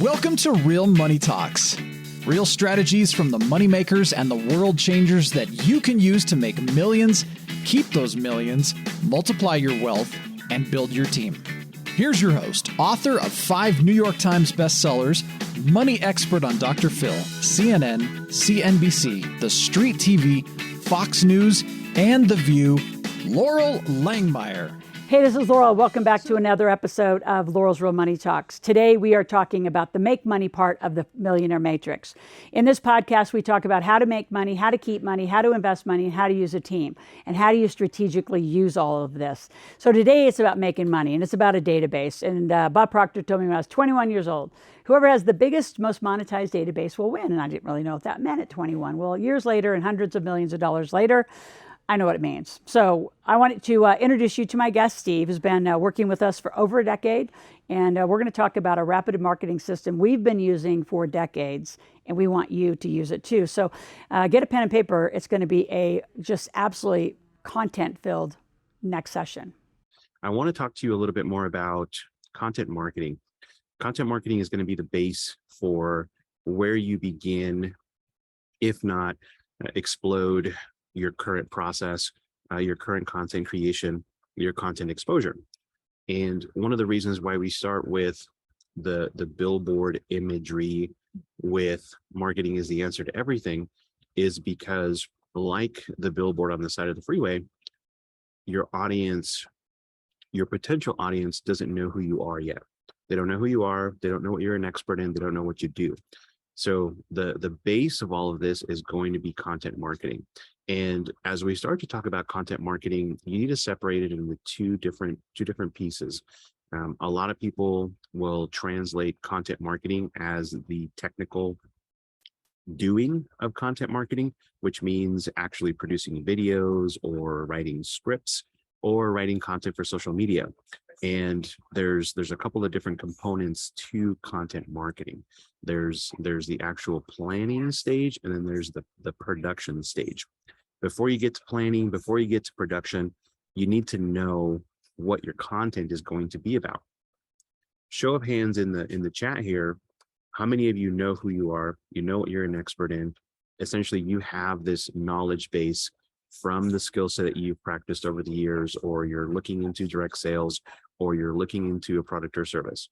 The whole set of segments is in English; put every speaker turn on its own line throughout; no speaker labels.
Welcome to Real Money Talks. Real strategies from the moneymakers and the world changers that you can use to make millions, keep those millions, multiply your wealth, and build your team. Here's your host, author of 5 New York Times bestsellers, money expert on Dr. Phil, CNN, CNBC, The Street TV, Fox News, and The View, Loral Langemeier.
Hey, this is Loral. Welcome back to another episode of Loral's Real Money Talks. Today, we are talking about the make money part of the Millionaire Matrix. In this podcast, we talk about how to make money, how to keep money, how to invest money, and how to use a team, and how do you strategically use all of this. So today, it's about making money, and it's about a database. And Bob Proctor told me when I was 21 years old, whoever has the biggest, most monetized database will win. And I didn't really know what that meant at 21. Well, years later and hundreds of millions of dollars later, I know what it means. So I wanted to introduce you to my guest, Steve, who's been working with us for over a decade. And we're going to talk about a rapid marketing system we've been using for decades, and we want you to use it too. So get a pen and paper. It's going to be a just absolutely content-filled next session.
I want to talk to you a little bit more about content marketing. Content marketing is going to be the base for where you begin, if not explode your current process, your current content creation, your content exposure. And one of the reasons why we start with the billboard imagery with marketing is the answer to everything is because, like the billboard on the side of the freeway, your audience, your potential audience doesn't know who you are yet. They don't know who you are. They don't know what you're an expert in. They don't know what you do. So the base of all of this is going to be content marketing. And as we start to talk about content marketing, you need to separate it into two different pieces. A lot of people will translate content marketing as the technical doing of content marketing, which means actually producing videos or writing scripts or writing content for social media. And there's a couple of different components to content marketing. There's the actual planning stage, and then there's the production stage. Before you get to planning, before you get to production, you need to know what your content is going to be about. Show of hands in the chat here. How many of you know who you are? You know what you're an expert in. Essentially, you have this knowledge base from the skill set that you've practiced over the years, or you're looking into direct sales, or you're looking into a product or service.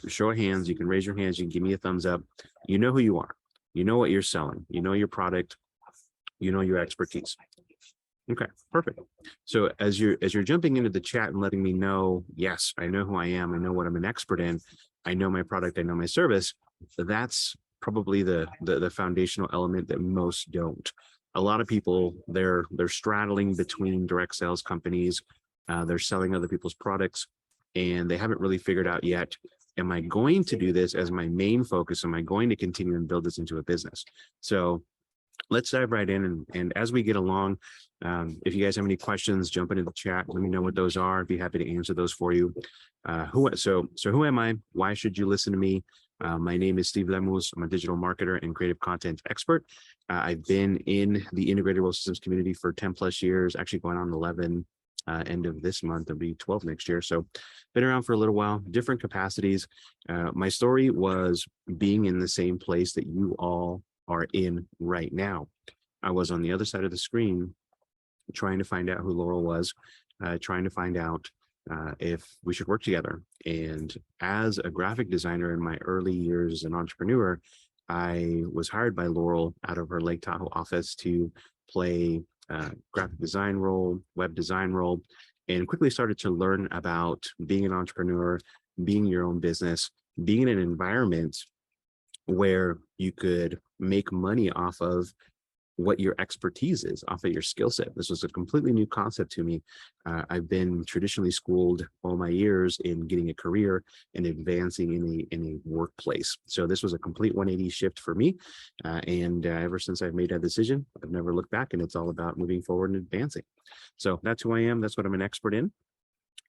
Show of hands. You can raise your hands. You can give me a thumbs up. You know who you are. You know what you're selling. You know your product. You know your expertise. Okay, perfect. So as you're jumping into the chat and letting me know, yes, I know who I am. I know what I'm an expert in. I know my product. I know my service. That's probably the foundational element that most don't. A lot of people, they're straddling between direct sales companies. They're selling other people's products, and they haven't really figured out yet, am I going to do this as my main focus? Am I going to continue and build this into a business? So let's dive right in. And as we get along, if you guys have any questions, jump into the chat. Let me know what those are. I'd be happy to answer those for you. So who am I? Why should you listen to me? My name is Steve Lemus. I'm a digital marketer and creative content expert. I've been in the integrated world systems community for 10 plus years, actually going on 11, end of this month. It'll be 12 next year. So been around for a little while, different capacities. My story was being in the same place that you all are in right now. I was on the other side of the screen trying to find out who Loral was, trying to find out if we should work together. And as a graphic designer in my early years as an entrepreneur, I was hired by Loral out of her Lake Tahoe office to play graphic design role, web design role, and quickly started to learn about being an entrepreneur, being your own business, being in an environment where you could make money off of what your expertise is, off of your skill set. This was a completely new concept to me. I've been traditionally schooled all my years in getting a career and advancing in a workplace. So this was a complete 180 shift for me. And ever since I've made that decision, I've never looked back, and it's all about moving forward and advancing. So that's who I am. That's what I'm an expert in.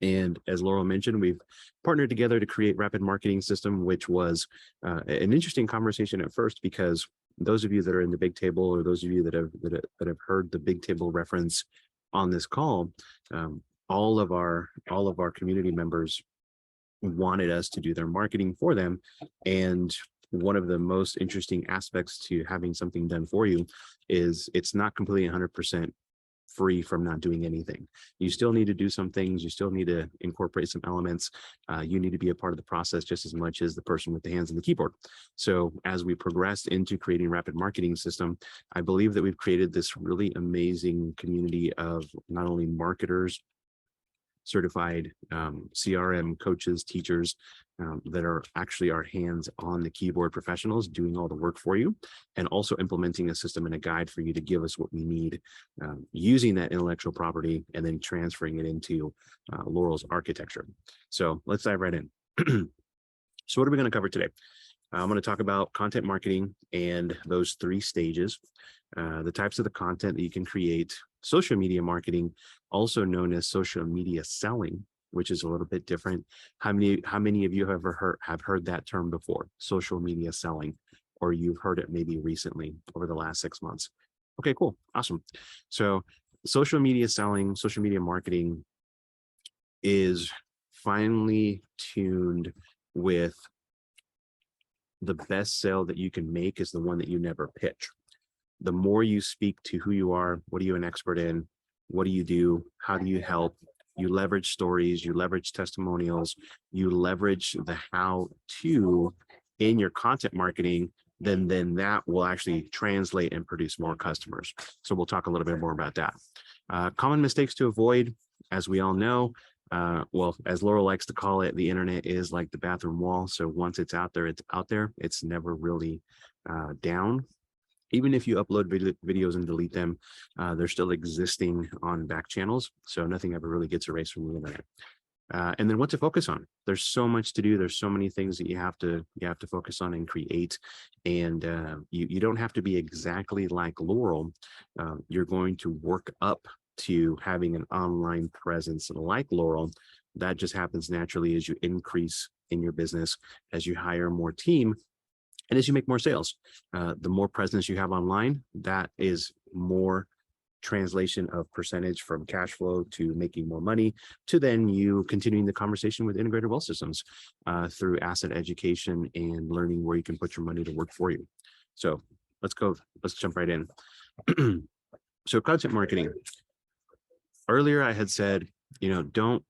And as Loral mentioned, we've partnered together to create Rapid Marketing System, which was an interesting conversation at first, because those of you that are in the Big Table, or those of you that have heard the Big Table reference on this call, all of our community members wanted us to do their marketing for them. And one of the most interesting aspects to having something done for you is it's not completely 100% free from not doing anything. You still need to do some things. You still need to incorporate some elements. You need to be a part of the process just as much as the person with the hands on the keyboard. So as we progressed into creating a rapid marketing system, I believe that we've created this really amazing community of not only marketers, certified CRM coaches, teachers that are actually our hands on the keyboard professionals doing all the work for you, and also implementing a system and a guide for you to give us what we need, using that intellectual property and then transferring it into Loral's architecture. So let's dive right in. So what are we going to cover today? I'm going to talk about content marketing and those 3 stages, the types of the content that you can create, social media marketing, also known as social media selling, which is a little bit different. How many of you have heard that term before? Social media selling, or you've heard it maybe recently over the last 6 months? Okay, cool. Awesome. So social media selling, social media marketing is finely tuned with the best sale that you can make is the one that you never pitch. The more you speak to who you are, what are you an expert in, what do you do, how do you help, you leverage stories, you leverage testimonials, you leverage the how-to in your content marketing, then that will actually translate and produce more customers. So we'll talk a little bit more about that. Common mistakes to avoid, as we all know, well, as Loral likes to call it, the internet is like the bathroom wall. So once it's out there, it's out there. It's never really down. Even if you upload videos and delete them, they're still existing on back channels. So nothing ever really gets erased from the internet. And then what to focus on? There's so much to do. There's so many things that you have to focus on and create. And you don't have to be exactly like Loral. You're going to work up to having an online presence like Loral. That just happens naturally as you increase in your business, as you hire more team, and as you make more sales. The more presence you have online, that is more translation of percentage from cash flow to making more money, to then you continuing the conversation with integrated wealth systems through asset education and learning where you can put your money to work for you. So let's jump right in. So content marketing. Earlier I had said, don't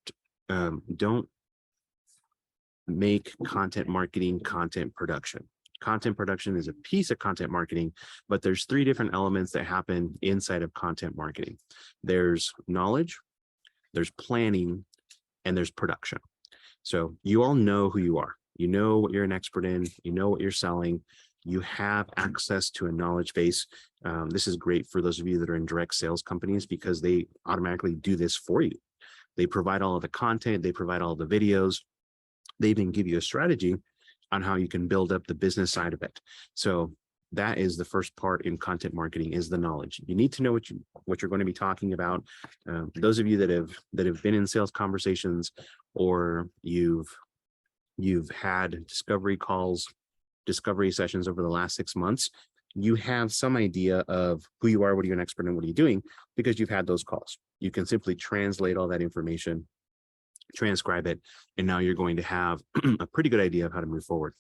make content marketing content production. Content production is a piece of content marketing, but there's 3 different elements that happen inside of content marketing. There's knowledge, there's planning, and there's production. So you all know who you are. You know what you're an expert in, you know what you're selling, you have access to a knowledge base. This is great for those of you that are in direct sales companies because they automatically do this for you. They provide all of the content, they provide all the videos, they even give you a strategy on how you can build up the business side of it. So that is the first part in content marketing, is the knowledge. You need to know what you're going to be talking about. Those of you that have been in sales conversations, or you've had discovery calls, discovery sessions over the last 6 months, you have some idea of who you are, what are you an expert in, what are you doing, because you've had those calls. You can simply translate all that information, transcribe it, and now you're going to have a pretty good idea of how to move forward.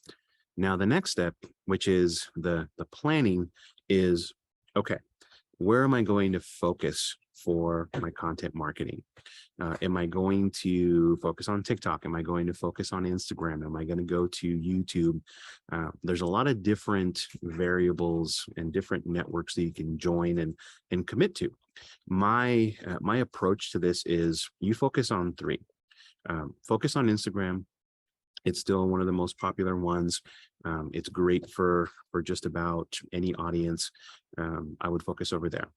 Now, the next step, which is the planning, is, okay, where am I going to focus for my content marketing? Am I going to focus on TikTok? Am I going to focus on Instagram? Am I going to go to YouTube? There's a lot of different variables and different networks that you can join and commit to. My approach to this is you focus on 3. Focus on Instagram. It's still one of the most popular ones. It's great for just about any audience. I would focus over there.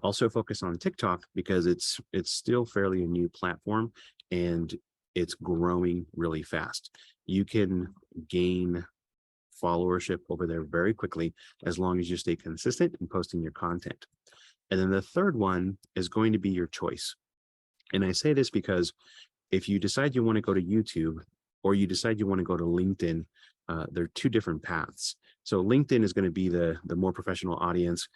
Also focus on TikTok because it's still fairly a new platform and it's growing really fast. You can gain followership over there very quickly as long as you stay consistent in posting your content. And then the third one is going to be your choice. And I say this because if you decide you want to go to YouTube or you decide you want to go to LinkedIn, they're 2 different paths. So LinkedIn is going to be the more professional audience.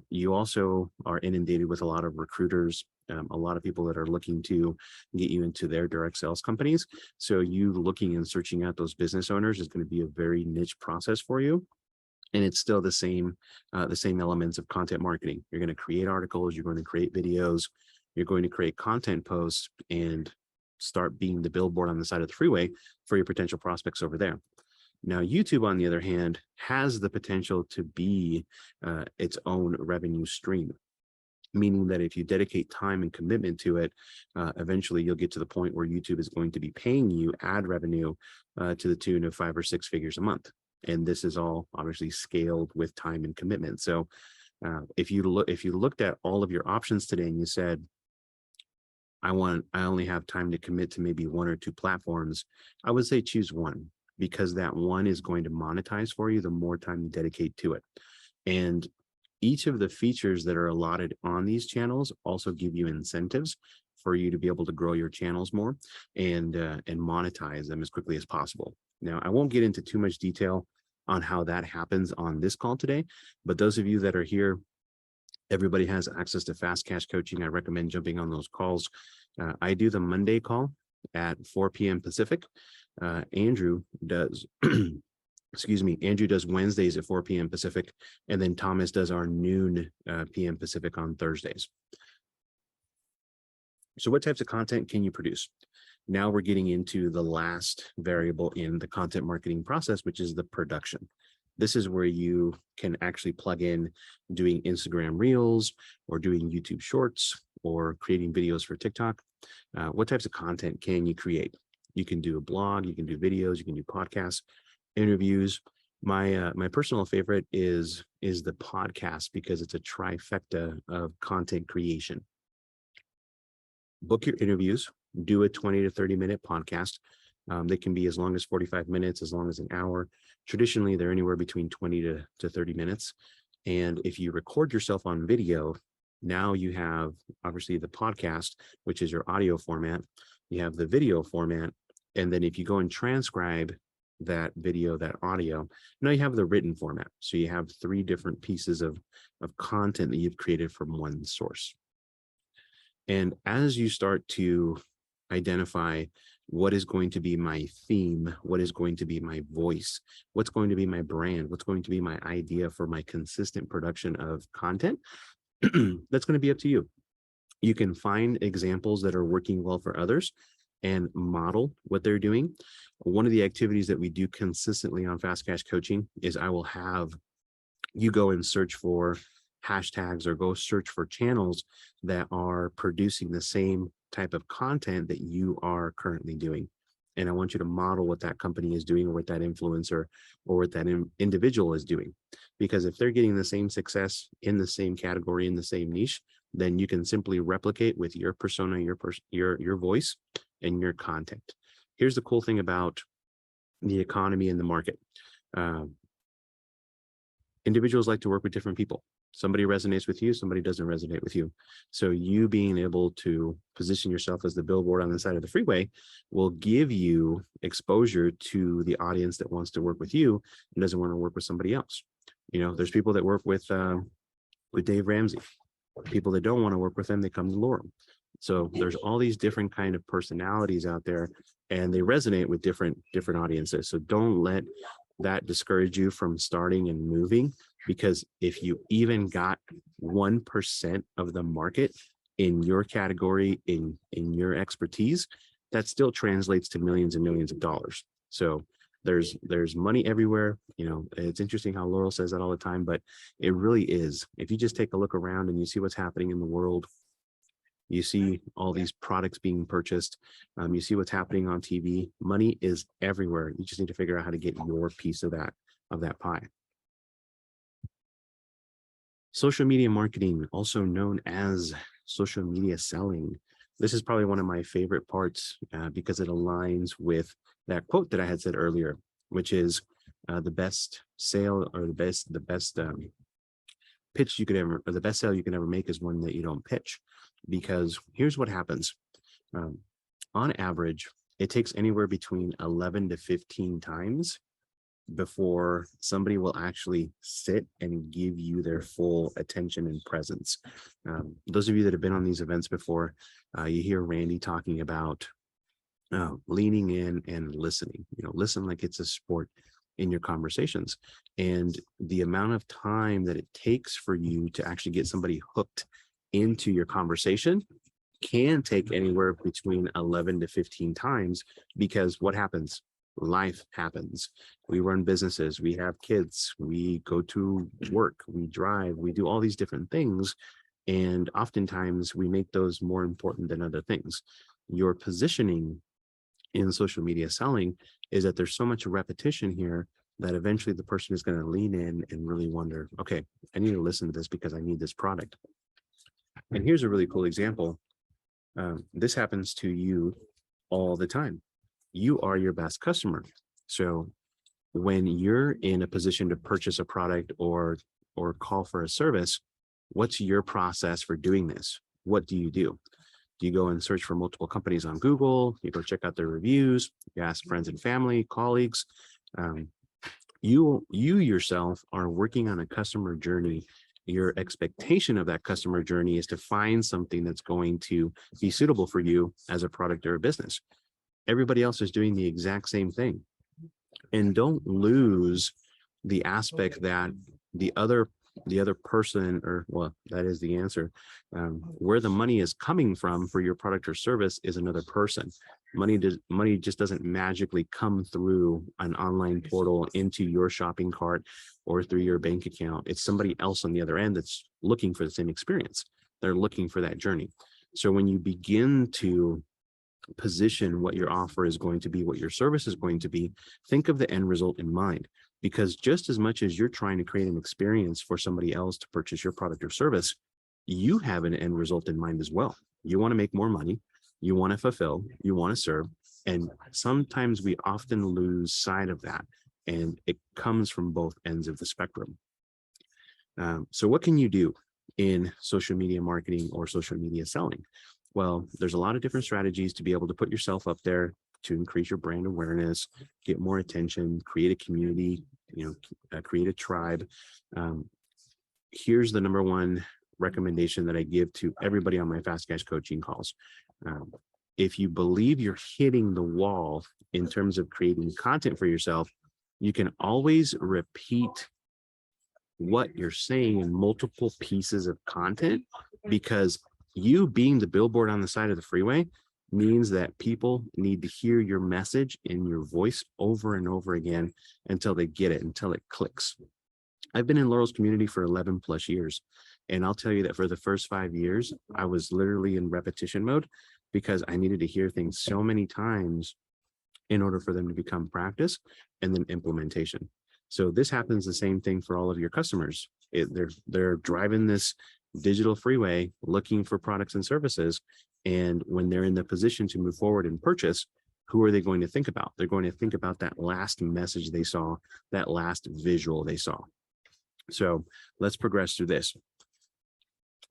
You also are inundated with a lot of recruiters, a lot of people that are looking to get you into their direct sales companies. So you looking and searching out those business owners is going to be a very niche process for you. And it's still the same elements of content marketing. You're going to create articles, you're going to create videos, you're going to create content posts, and start being the billboard on the side of the freeway for your potential prospects over there. Now, YouTube, on the other hand, has the potential to be its own revenue stream, meaning that if you dedicate time and commitment to it, eventually you'll get to the point where YouTube is going to be paying you ad revenue to the tune of 5 or 6 figures a month. And this is all obviously scaled with time and commitment. So if you looked at all of your options today and you said, I only have time to commit to maybe 1 or 2 platforms, I would say choose one, because that one is going to monetize for you the more time you dedicate to it. And each of the features that are allotted on these channels also give you incentives for you to be able to grow your channels more and monetize them as quickly as possible. Now, I won't get into too much detail on how that happens on this call today, but those of you that are here, everybody has access to fast cash coaching. I recommend jumping on those calls. I do the Monday call at 4 p.m. Pacific. Andrew does, excuse me, Andrew does Wednesdays at 4 p.m. Pacific, and then Thomas does our noon p.m. Pacific on Thursdays. So what types of content can you produce? Now we're getting into the last variable in the content marketing process, which is the production. This is where you can actually plug in doing Instagram Reels or doing YouTube Shorts or creating videos for TikTok. What types of content can you create? You can do a blog, you can do videos, you can do podcasts, interviews. My personal favorite is the podcast, because it's a trifecta of content creation. Book your interviews, do a 20 to 30 minute podcast. They can be as long as 45 minutes, as long as an hour. Traditionally, they're anywhere between 20 to 30 minutes. And if you record yourself on video, now you have obviously the podcast, which is your audio format. You have the video format. And then if you go and transcribe that video, that audio, now you have the written format. So you have 3 different pieces of content that you've created from one source. And as you start to identify what is going to be my theme, what is going to be my voice, what's going to be my brand, what's going to be my idea for my consistent production of content, that's going to be up to you. You can find examples that are working well for others and model what they're doing. One of the activities that we do consistently on Fast Cash Coaching is I will have you go and search for hashtags or go search for channels that are producing the same type of content that you are currently doing. And I want you to model what that company is doing, or what that influencer or what that individual is doing. Because if they're getting the same success in the same category, in the same niche, then you can simply replicate with your persona, your voice, and your content. Here's the cool thing about the economy and the market. Individuals like to work with different people. Somebody resonates with you, somebody doesn't resonate with you. So you being able to position yourself as the billboard on the side of the freeway will give you exposure to the audience that wants to work with you and doesn't want to work with somebody else. You know, there's people that work with Dave Ramsey. People that don't want to work with them, they come to Loral. So there's all these different kind of personalities out there, and they resonate with different audiences. So don't let that discourage you from starting and moving, because if you even got 1% of the market in your category, in your expertise, that still translates to millions and millions of dollars. So there's money everywhere. You know, it's interesting how Loral says that all the time, but it really is. If you just take a look around and you see what's happening in the world, you see all these products being purchased, you see what's happening on TV, money is everywhere. You just need to figure out how to get your piece of that pie. Social media marketing, also known as social media selling. This is probably one of my favorite parts because it aligns with that quote that I had said earlier, which is the best sale, or the best pitch you could ever, or the best sale you can ever make is one that you don't pitch. Because here's what happens. On average, it takes anywhere between 11 to 15 times before somebody will actually sit and give you their full attention and presence. Those of you that have been on these events before, you hear Randy talking about leaning in and listening. Listen like it's a sport in your conversations. And the amount of time that it takes for you to actually get somebody hooked into your conversation can take anywhere between 11 to 15 times, because what happens? Life happens. We run businesses, we have kids, we go to work, we drive, we do all these different things. And oftentimes we make those more important than other things. Your positioning in social media selling is that there's so much repetition here that eventually the person is going to lean in and really wonder, okay, I need to listen to this because I need this product. And here's a really cool example. This happens to you all the time. You are your best customer. So when you're in a position to purchase a product or call for a service, what's your process for doing this? What do? Do you go and search for multiple companies on Google? You go check out their reviews, you ask friends and family, colleagues. You yourself are working on a customer journey. Your expectation of that customer journey is to find something that's going to be suitable for you as a product or a business. Everybody else is doing the exact same thing. And don't lose the aspect that the other person, or well, that is the answer. Where the money is coming from for your product or service is another person. Money just doesn't magically come through an online portal into your shopping cart or through your bank account. It's somebody else on the other end that's looking for the same experience. They're looking for that journey. So when you begin to position what your offer is going to be, what your service is going to be, think of the end result in mind. Because just as much as you're trying to create an experience for somebody else to purchase your product or service, you have an end result in mind as well. You want to make more money, you want to fulfill, you want to serve. And sometimes we often lose sight of that. And it comes from both ends of the spectrum. So what can you do in social media marketing or social media selling? Well, there's a lot of different strategies to be able to put yourself up there to increase your brand awareness, get more attention, create a community, create a tribe. Here's the number one recommendation that I give to everybody on my Fast Cash coaching calls. If you believe you're hitting the wall in terms of creating content for yourself, you can always repeat what you're saying in multiple pieces of content, because you being the billboard on the side of the freeway means that people need to hear your message in your voice over and over again until they get it, until it clicks. I've been in Loral's community for 11 plus years. And I'll tell you that for the first 5 years, I was literally in repetition mode because I needed to hear things so many times in order for them to become practice and then implementation. So this happens the same thing for all of your customers. They're driving this digital freeway looking for products and services. And when they're in the position to move forward and purchase, who are they going to think about? They're going to think about that last message they saw, that last visual they saw. So let's progress through this.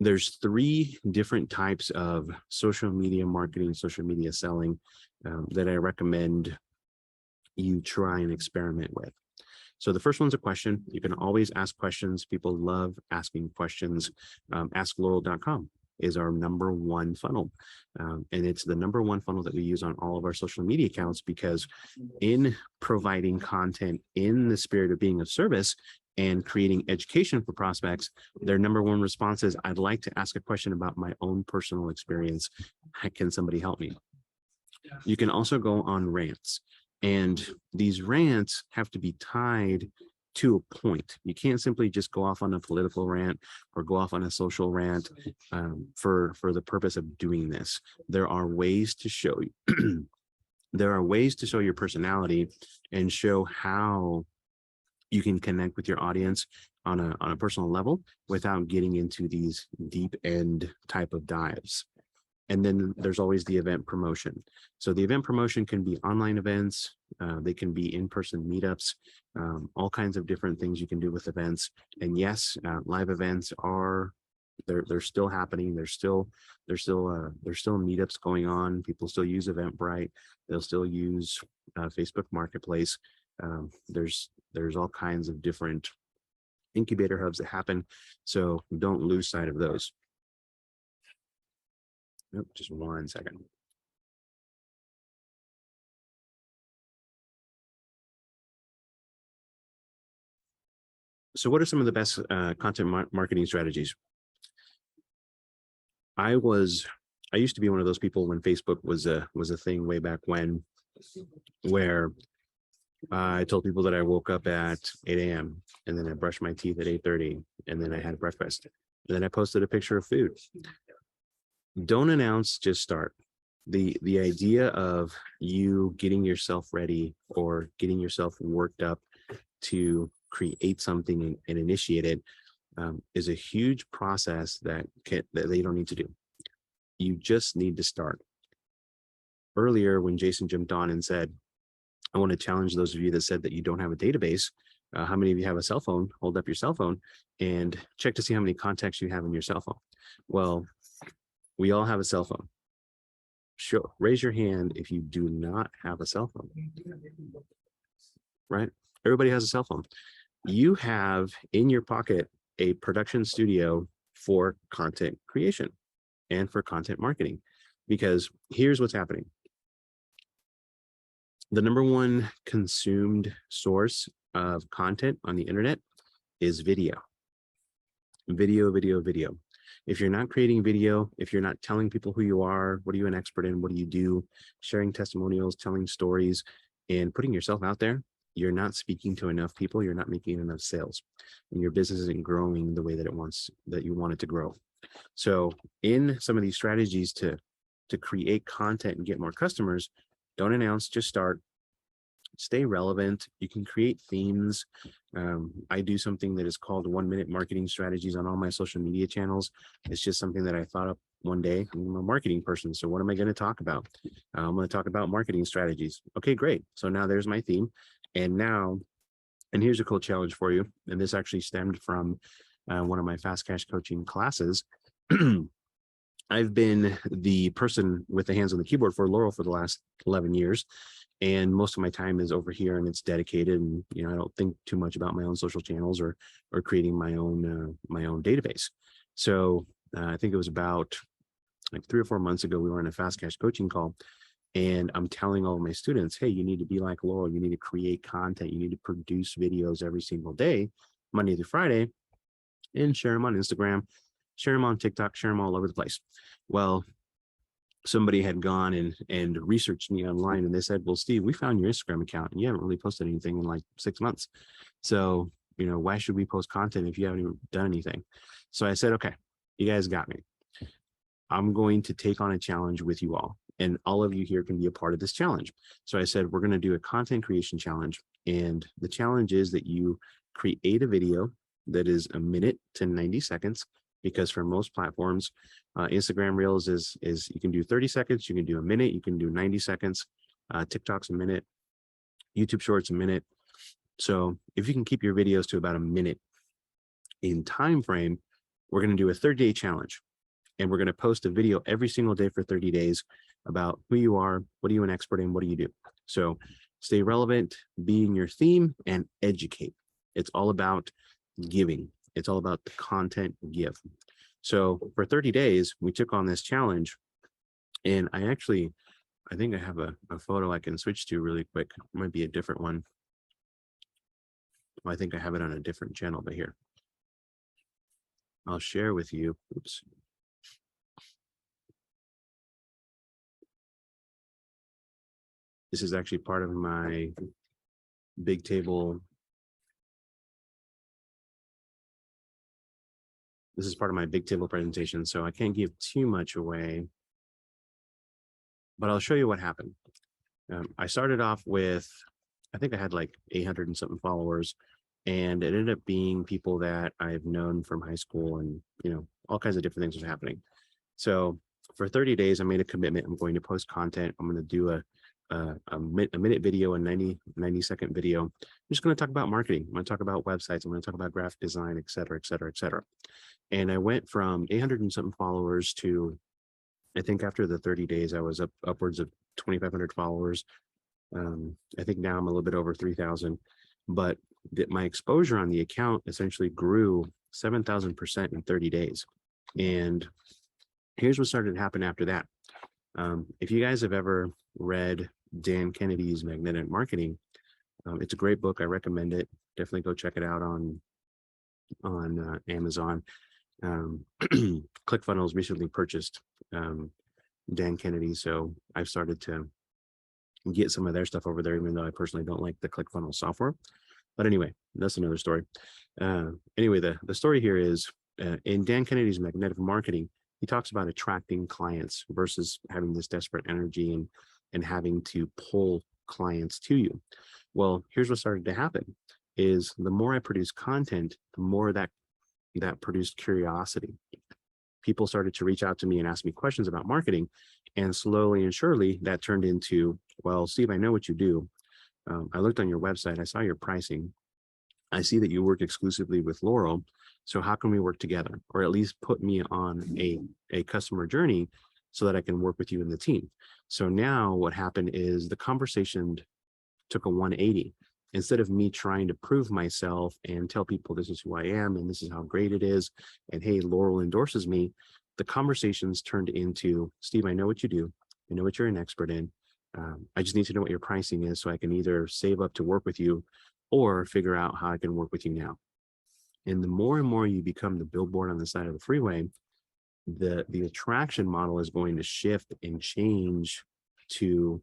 There's 3 different types of social media marketing, social media selling that I recommend you try and experiment with. So the first one's a question. You can always ask questions. People love asking questions. AskLoral.com is our number 1 funnel. And it's the number 1 funnel that we use on all of our social media accounts, because in providing content in the spirit of being of service and creating education for prospects, their number 1 response is, I'd like to ask a question about my own personal experience. Can somebody help me? You can also go on rants. And these rants have to be tied to a point. You can't simply just go off on a political rant or go off on a social rant for the purpose of doing this. There are ways to show you. There are ways to show your personality and show how you can connect with your audience on a personal level without getting into these deep end type of dives. And then there's always the event promotion. So the event promotion can be online events, they can be in-person meetups, all kinds of different things you can do with events. And yes, live events they're still happening. There's still meetups going on. People still use Eventbrite. They'll still use Facebook Marketplace. There's There's all kinds of different incubator hubs that happen. So don't lose sight of those. Nope, just 1 second. So what are some of the best content marketing strategies? I used to be one of those people when Facebook was a thing way back when, where I told people that I woke up at 8 a.m. and then I brushed my teeth at 8:30 and then I had breakfast. And then I posted a picture of food. Don't announce, just start. The idea of you getting yourself ready or getting yourself worked up to create something and initiate it is a huge process that you don't need to do. You just need to start. Earlier, when Jason jumped on and said, I want to challenge those of you that said that you don't have a database. How many of you have a cell phone? Hold up your cell phone and check to see how many contacts you have in your cell phone. Well, we all have a cell phone. Sure, raise your hand if you do not have a cell phone. Right? Everybody has a cell phone. You have in your pocket a production studio for content creation and for content marketing, because here's what's happening. The number one consumed source of content on the internet is video. Video, video, video. If you're not creating video, if you're not telling people who you are, what are you an expert in, what do you do, sharing testimonials, telling stories, and putting yourself out there, you're not speaking to enough people, you're not making enough sales, and your business isn't growing the way that you want it to grow. So in some of these strategies to create content and get more customers, don't announce, just start. Stay relevant. You can create themes. I do something that is called 1-minute marketing strategies on all my social media channels. It's just something that I thought up one day. I'm a marketing person, so what am I going to talk about? I'm going to talk about marketing strategies. Okay, great. So now there's my theme. And here's a cool challenge for you. And this actually stemmed from one of my fast cash coaching classes. I've been the person with the hands on the keyboard for Loral for the last 11 years. And most of my time is over here and it's dedicated. And, I don't think too much about my own social channels or creating my own database. So I think it was about like 3 or 4 months ago, we were in a fast cash coaching call. And I'm telling all of my students, hey, you need to be like Loral. You need to create content. You need to produce videos every single day, Monday through Friday, and share them on Instagram, share them on TikTok, share them all over the place. Well, somebody had gone and researched me online and they said, well, Steve, we found your Instagram account and you haven't really posted anything in like 6 months. So, why should we post content if you haven't even done anything? So I said, okay, you guys got me. I'm going to take on a challenge with you all, and all of you here can be a part of this challenge. So I said, we're going to do a content creation challenge. And the challenge is that you create a video that is 1 minute to 90 seconds, because for most platforms, Instagram Reels is you can do 30 seconds, you can do 1 minute, you can do 90 seconds, TikTok's 1 minute, YouTube Shorts 1 minute. So if you can keep your videos to about 1 minute in time frame, we're going to do a 30-day challenge. And we're going to post a video every single day for 30 days about who you are, what are you an expert in, what do you do? So stay relevant, be in your theme, and educate. It's all about giving. It's all about the content give. So for 30 days, we took on this challenge. And I think I have a photo I can switch to really quick. It might be a different one. Well, I think I have it on a different channel, but here. I'll share with you. Oops. This is actually part of my big table. This is part of my big table presentation, so I can't give too much away, but I'll show you what happened. I started off with, I think I had like 800 and something followers, and it ended up being people that I've known from high school, and all kinds of different things were happening. So for 30 days, I made a commitment. I'm going to post content. I'm going to do a minute video, a 90 second video. I'm just going to talk about marketing. I'm going to talk about websites. I'm going to talk about graphic design, et cetera, et cetera, et cetera. And I went from 800 and something followers to, I think after the 30 days, I was upwards of 2,500 followers. I think now I'm a little bit over 3,000, but my exposure on the account essentially grew 7,000% in 30 days. And here's what started to happen after that. If you guys have ever read Dan Kennedy's Magnetic Marketing, it's a great book. I recommend it. Definitely go check it out on Amazon. ClickFunnels recently purchased Dan Kennedy, so I've started to get some of their stuff over there, even though I personally don't like the ClickFunnels software. But anyway, that's another story. Anyway, the story here is in Dan Kennedy's Magnetic Marketing, he talks about attracting clients versus having this desperate energy and having to pull clients to you. Well, here's what started to happen is the more I produce content, the more that produced curiosity. People started to reach out to me and ask me questions about marketing. And slowly and surely that turned into, well, Steve, I know what you do. I looked on your website. I saw your pricing. I see that you work exclusively with Loral. So how can we work together, or at least put me on a customer journey so that I can work with you and the team? So now what happened is the conversation took a 180. Instead of me trying to prove myself and tell people this is who I am and this is how great it is, and hey, Loral endorses me, the conversations turned into, Steve, I know what you do. I know what you're an expert in. I just need to know what your pricing is so I can either save up to work with you or figure out how I can work with you now. And the more and more you become the billboard on the side of the freeway, the attraction model is going to shift and change to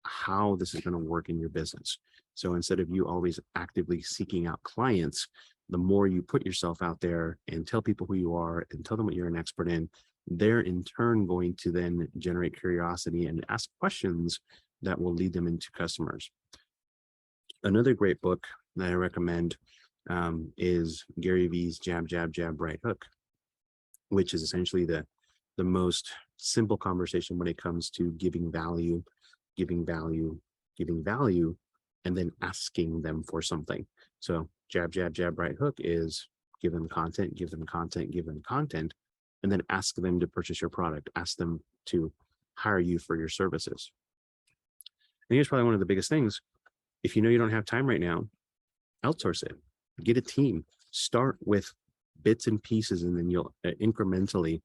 how this is going to work in your business. So instead of you always actively seeking out clients, the more you put yourself out there and tell people who you are and tell them what you're an expert in, they're in turn going to then generate curiosity and ask questions that will lead them into customers. Another great book that I recommend is Gary Vee's Jab, Jab, Jab, Right Hook, which is essentially the most simple conversation when it comes to giving value, and then asking them for something. So jab, jab, jab, right hook is give them content, and then ask them to purchase your product, ask them to hire you for your services. And here's probably one of the biggest things. If you know you don't have time right now, outsource it, get a team, start with bits and pieces, and then you'll incrementally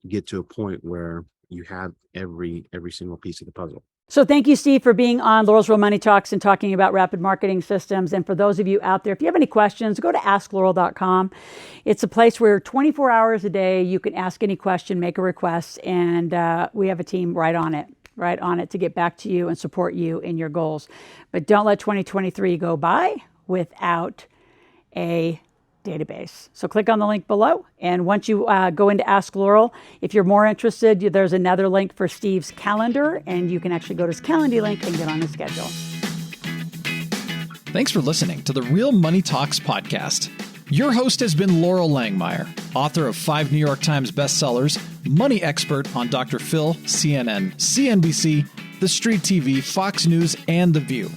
get to a point where you have every single piece of the puzzle.
So thank you, Steve, for being on Loral's Real Money Talks and talking about rapid marketing systems. And for those of you out there, if you have any questions, go to askloral.com. It's a place where 24 hours a day, you can ask any question, make a request, and we have a team right on it to get back to you and support you in your goals. But don't let 2023 go by without a database. So click on the link below. And once you go into Ask Loral, if you're more interested, there's another link for Steve's calendar, and you can actually go to his Calendly link and get on his schedule.
Thanks for listening to the Real Money Talks podcast. Your host has been Loral Langemeier, author of 5 New York Times bestsellers, money expert on Dr. Phil, CNN, CNBC, The Street TV, Fox News, and The View.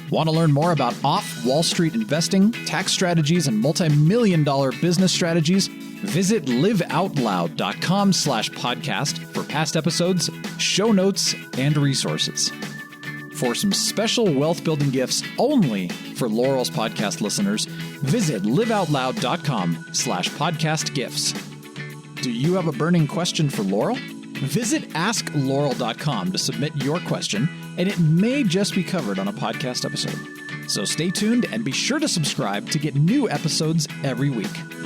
Want to learn more about off-Wall Street investing, tax strategies, and multi-million-dollar business strategies? Visit liveoutloud.com/podcast for past episodes, show notes, and resources. For some special wealth-building gifts only for Loral's podcast listeners, visit liveoutloud.com/podcast gifts. Do you have a burning question for Loral? Visit askloral.com to submit your question, and it may just be covered on a podcast episode. So stay tuned and be sure to subscribe to get new episodes every week.